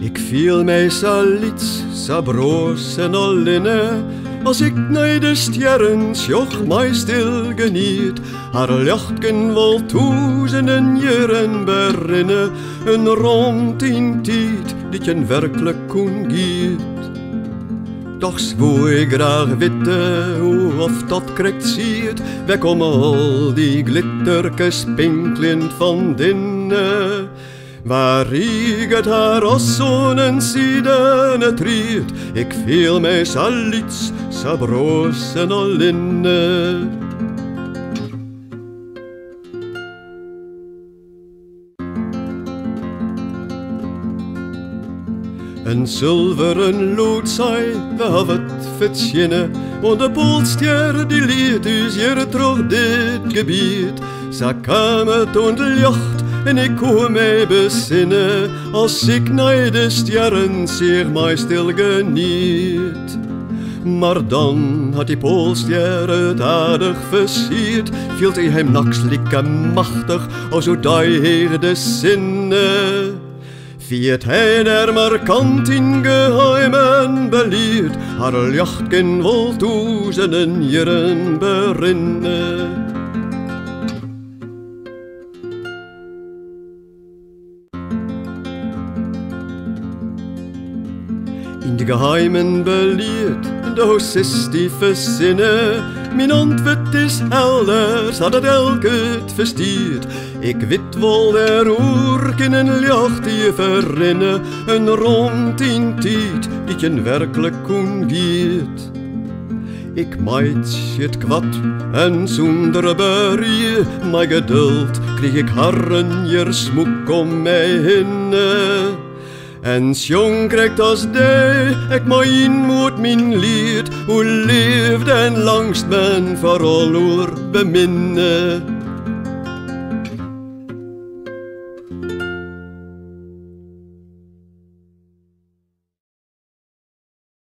Ik viel mij zoiets, zo broos en alleen, als ik naar de sterren sjoch mij stil geniet, haar lichtken wel duizenden jaren berinnen, een rond in tijd die je werkelijk kon giet. Doch zou ik graag weten hoe of dat krekt ziet, wij komen al die glitterkes spinklend van binnen. Waar ik het haar als zo'n zijden triet, ik viel mij zoiets, zo broos en alleen. Een zilveren lood zei, we hebben het verzinnen, en de poolster die liet dus hier terug dit gebied. Zo kwam het on de jacht en ik kon mij bezinnen, als ik naar de sterren zeer mij stil geniet. Maar dan had die poolster het aardig versierd, viel hij hem nakselijk en machtig, als zo die de zinnen. Viert hij er markant in geheimen beliert, haar jachtken wel duizenden jaren berinnen. In de geheimen beliert, de hostess die verzinnen, mijn antwoord is helder, zodat het elk het verstiert. Ik weet wel der oer in een licht die je verrinnen, een rond in tijd die je werkelijk kon giet. Ik meid het kwad en zonder berie, mijn geduld kreeg ik harren hier smoek om mij heen. En jong krijgt als die, ik mijn moet mijn lied, hoe leeft en langst men vooral oer beminnen.